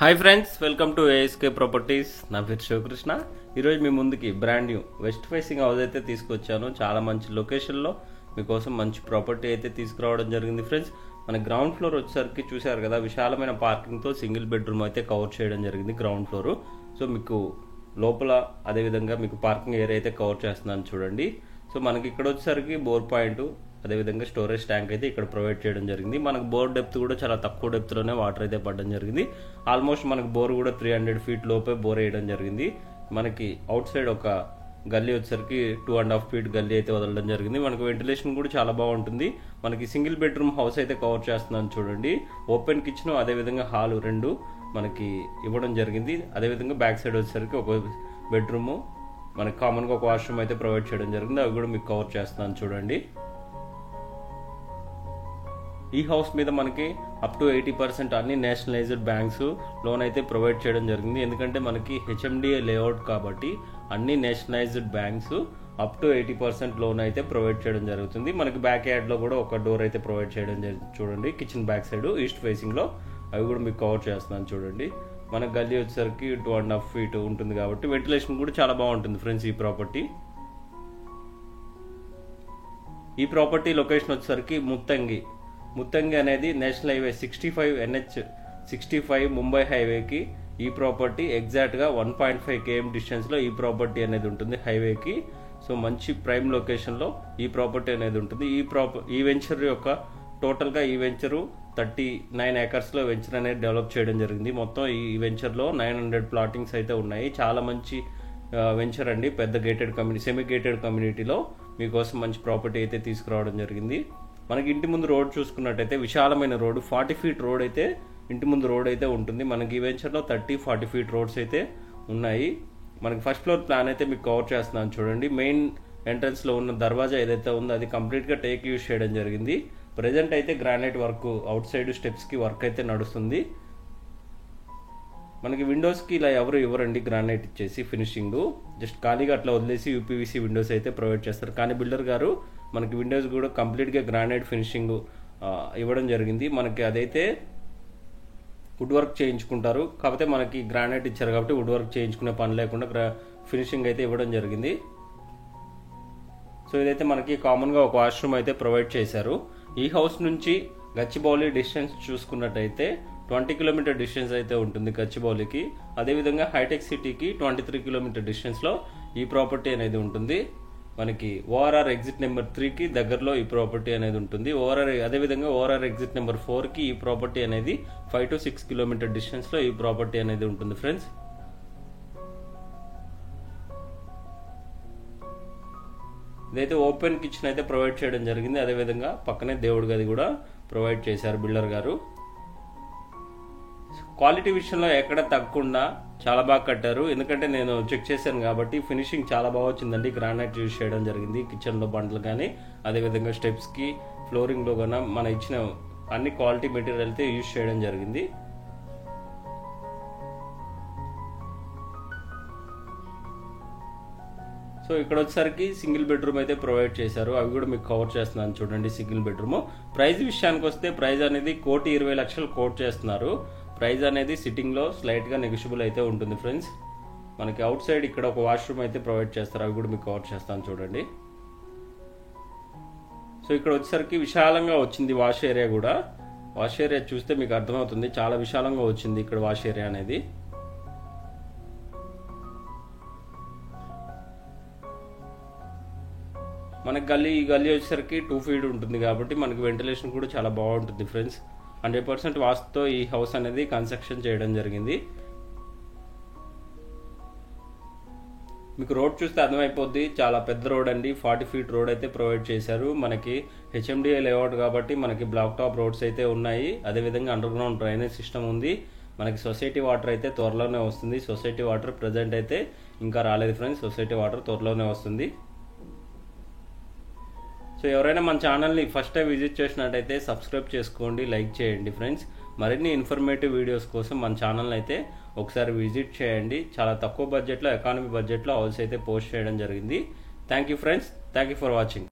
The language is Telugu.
Hi friends, welcome to ASK properties. నా పేరు శివకృష్ణ. ఈరోజు మీ ముందుకి brand new west facing house అయితే తీసుకొచ్చాను. చాలా మంచి లొకేషన్లో మీకోసం మంచి ప్రాపర్టీ అయితే తీసుకురావడం జరిగింది ఫ్రెండ్స్. మన గ్రౌండ్ ఫ్లోర్ వచ్చేసరికి చూశారు కదా, విశాలమైన పార్కింగ్తో సింగిల్ బెడ్రూమ్ అయితే కవర్ చేయడం జరిగింది గ్రౌండ్ ఫ్లోర్. సో మీకు లోపల అదేవిధంగా మీకు పార్కింగ్ ఏరియా అయితే కవర్ చేస్తున్నాను చూడండి. సో మనకి ఇక్కడ వచ్చేసరికి బోర్ పాయింట్, అదేవిధంగా స్టోరేజ్ ట్యాంక్ అయితే ఇక్కడ ప్రొవైడ్ చేయడం జరిగింది. మనకు బోర్ డెప్త్ కూడా చాలా తక్కువ డెప్త్లోనే వాటర్ అయితే పడడం జరిగింది. ఆల్మోస్ట్ మనకు బోర్ కూడా 300 feet లోపే బోర్ వేయడం జరిగింది. మనకి అవుట్ సైడ్ ఒక గల్లీ వచ్చేసరికి 2.5 feet గల్లీ అయితే వదలడం జరిగింది. మనకు వెంటిలేషన్ కూడా చాలా బాగుంటుంది. మనకి సింగిల్ బెడ్రూమ్ హౌస్ అయితే కవర్ చేస్తున్నాను చూడండి. ఓపెన్ కిచెన్ అదేవిధంగా హాల్ రెండు మనకి ఇవ్వడం జరిగింది. అదేవిధంగా బ్యాక్ సైడ్ వచ్చేసరికి ఒక బెడ్రూము, మనకి కామన్గా ఒక వాష్రూమ్ అయితే ప్రొవైడ్ చేయడం జరిగింది. అవి కూడా మీకు కవర్ చేస్తున్నాను చూడండి. ఈ హౌస్ మీద మనకి అప్ టు 80% అన్ని నేషనలైజ్డ్ బ్యాంక్స్ లోన్ అయితే ప్రొవైడ్ చేయడం జరిగింది. ఎందుకంటే మనకి హెచ్ఎండిఏ లేఅవుట్ కాబట్టి అన్ని nationalised banks up to 80% loan అయితే ప్రొవైడ్ చేయడం జరుగుతుంది. మనకి బ్యాక్ యార్డ్లో కూడా ఒక డోర్ అయితే ప్రొవైడ్ చేయడం జరిగింది చూడండి. కిచెన్ బ్యాక్ సైడ్ ఈస్ట్ ఫేసింగ్లో అవి కూడా మీకు కవర్ చేస్తున్నాను చూడండి. మన గల్లీ వచ్చేసరికి 2.5 feet ఉంటుంది కాబట్టి వెంటిలేషన్ కూడా చాలా బాగుంటుంది ఫ్రెండ్స్. ఈ ప్రాపర్టీ లొకేషన్ వచ్చేసరికి ముత్తంగి అనేది నేషనల్ హైవే 65 NH65 ముంబై హైవేకి ఈ ప్రాపర్టీ ఎగ్జాక్ట్గా 1.5 km డిస్టెన్స్లో ఈ ప్రాపర్టీ అనేది ఉంటుంది హైవేకి. సో మంచి ప్రైమ్ లొకేషన్లో ఈ ప్రాపర్టీ అనేది ఉంటుంది. ఈ వెంచర్ యొక్క టోటల్గా ఈ వెంచరు 39 acresలో వెంచర్ అనేది డెవలప్ చేయడం జరిగింది. మొత్తం ఈ వెంచర్లో 900 ప్లాటింగ్స్ అయితే ఉన్నాయి. చాలా మంచి వెంచర్ అండి. పెద్ద గేటెడ్ కమ్యూనిటీ, సెమీ గేటెడ్ కమ్యూనిటీలో మీకోసం మంచి ప్రాపర్టీ అయితే తీసుకురావడం జరిగింది. మనకి ఇంటి ముందు రోడ్ చూసుకున్నట్టయితే విశాలమైన రోడ్డు, 40 feet రోడ్ అయితే ఇంటి ముందు రోడ్ అయితే ఉంటుంది. మనకి ఈ వెంచర్లో 30-40 feet రోడ్స్ అయితే ఉన్నాయి. మనకి ఫస్ట్ ఫ్లోర్ ప్లాన్ అయితే మీకు కవర్ చేస్తున్నాను చూడండి. మెయిన్ ఎంట్రన్స్లో ఉన్న దర్వాజా ఏదైతే ఉందో అది కంప్లీట్గా టేక్ యూజ్ చేయడం జరిగింది. ప్రజెంట్ అయితే గ్రానైట్ వర్క్ అవుట్ సైడ్ స్టెప్స్కి వర్క్ అయితే నడుస్తుంది. మనకి విండోస్కి ఇలా ఎవరు ఇవ్వరండి, గ్రానైట్ ఇచ్చేసి ఫినిషింగ్ జస్ట్ ఖాళీగా అట్లా వదిలేసి యూపీవీసీ విండోస్ అయితే ప్రొవైడ్ చేస్తారు. కానీ బిల్డర్ గారు మనకి విండోస్ కూడా కంప్లీట్గా గ్రానైట్ ఫినిషింగ్ ఇవ్వడం జరిగింది. మనకి అదైతే వుడ్ వర్క్ చేయించుకుంటారు, కాకపోతే మనకి గ్రానైట్ ఇచ్చారు కాబట్టి వుడ్ వర్క్ చేయించుకునే పని లేకుండా ఫినిషింగ్ అయితే ఇవ్వడం జరిగింది. సో ఇదైతే మనకి కామన్గా ఒక వాష్రూమ్ అయితే ప్రొవైడ్ చేశారు. ఈ హౌస్ నుంచి గచ్చిబౌలి డిస్టెన్స్ చూసుకున్నట్టయితే 20 km డిస్టెన్స్ అయితే ఉంటుంది గచ్చిబౌలికి. అదేవిధంగా హైటెక్ సిటీకి 23 km డిస్టెన్స్లో ఈ ప్రాపర్టీ అనేది ఉంటుంది. మనకి ఓఆర్ఆర్ ఎగ్జిట్ నెంబర్ 3కి దగ్గరలో ఈ ప్రాపర్టీ అనేది ఉంటుంది. అదేవిధంగా ఓఆర్ఆర్ ఎగ్జిట్ నెంబర్ 4కి ఈ ప్రాపర్టీ అనేది 5 to 6 km డిస్టెన్స్లో ఈ ప్రాపర్టీ అనేది ఉంటుంది ఫ్రెండ్స్. ఇదైతే ఓపెన్ కిచెన్ అయితే ప్రొవైడ్ చేయడం జరిగింది. అదేవిధంగా పక్కనే దేవుడి గది కూడా ప్రొవైడ్ చేశారు బిల్డర్ గారు. క్వాలిటీ విషయంలో ఎక్కడ తగ్గకుండా చాలా బాగా కట్టారు. ఎందుకంటే నేను చెక్ చేశాను కాబట్టి ఫినిషింగ్ చాలా బాగా వచ్చిందండి. గ్రానైట్ యూజ్ చేయడం జరిగింది కిచెన్లో బండ్లు కానీ, అదేవిధంగా స్టెప్స్కి ఫ్లోరింగ్లో కానీ మన ఇచ్చిన అన్ని క్వాలిటీ మెటీరియల్ అయితే యూజ్ చేయడం జరిగింది. సో ఇక్కడ వచ్చేసరికి సింగిల్ బెడ్రూమ్ అయితే ప్రొవైడ్ చేశారు. అవి కూడా మీకు కవర్ చేస్తున్నాను చూడండి. సింగిల్ బెడ్రూమ్ ప్రైస్ విషయానికి వస్తే ప్రైస్ అనేది 1,20,00,000 కోట్ చేస్తున్నారు. ప్రైస్ అనేది సిట్టింగ్లో స్లైట్గా నెగోషియబుల్ అయితే ఉంటుంది ఫ్రెండ్స్. మనకి అవుట్ సైడ్ ఇక్కడ ఒక వాష్రూమ్ అయితే ప్రొవైడ్ చేస్తారు. అవి కూడా మీకు కవర్ చేస్తాను చూడండి. సో ఇక్కడ వచ్చేసరికి విశాలంగా వచ్చింది వాష్ ఏరియా కూడా. వాష్ ఏరియా చూస్తే మీకు అర్థమవుతుంది, చాలా విశాలంగా వచ్చింది ఇక్కడ వాష్ ఏరియా అనేది. మనకి ఈ గల్లీ వచ్చేసరికి 2 feet ఉంటుంది కాబట్టి మనకి వెంటిలేషన్ కూడా చాలా బాగుంటుంది ఫ్రెండ్స్. 100% వాస్తుతో ఈ హౌస్ అనేది కన్స్ట్రక్షన్ చేయడం జరిగింది. మీకు రోడ్ చూస్తే అర్థమైపోద్ది, చాలా పెద్ద రోడ్ అండి. 40 feet రోడ్ అయితే ప్రొవైడ్ చేశారు. మనకి హెచ్ఎండిఏ లేఅవుట్ కాబట్టి మనకి బ్లాక్ టాప్ రోడ్స్ అయితే ఉన్నాయి. అదేవిధంగా అండర్ గ్రౌండ్ డ్రైనేజ్ సిస్టమ్ ఉంది. మనకి సొసైటీ వాటర్ అయితే త్వరలోనే వస్తుంది. సొసైటీ వాటర్ ప్రజెంట్ అయితే ఇంకా రాలేదు ఫ్రెండ్స్. సొసైటీ వాటర్ త్వరలోనే వస్తుంది. సో ఎవరైనా మన ఛానల్ని ఫస్ట్ టైం విజిట్ చేసినట్టయితే సబ్స్క్రైబ్ చేసుకోండి, లైక్ చేయండి ఫ్రెండ్స్. మరిన్ని ఇన్ఫర్మేటివ్ వీడియోస్ కోసం మన ఛానల్ని అయితే ఒకసారి విజిట్ చేయండి. చాలా తక్కువ బడ్జెట్లో, ఎకానమీ బడ్జెట్లో హౌస్ అయితే పోస్ట్ చేయడం జరిగింది. Thank you friends, thank you for watching.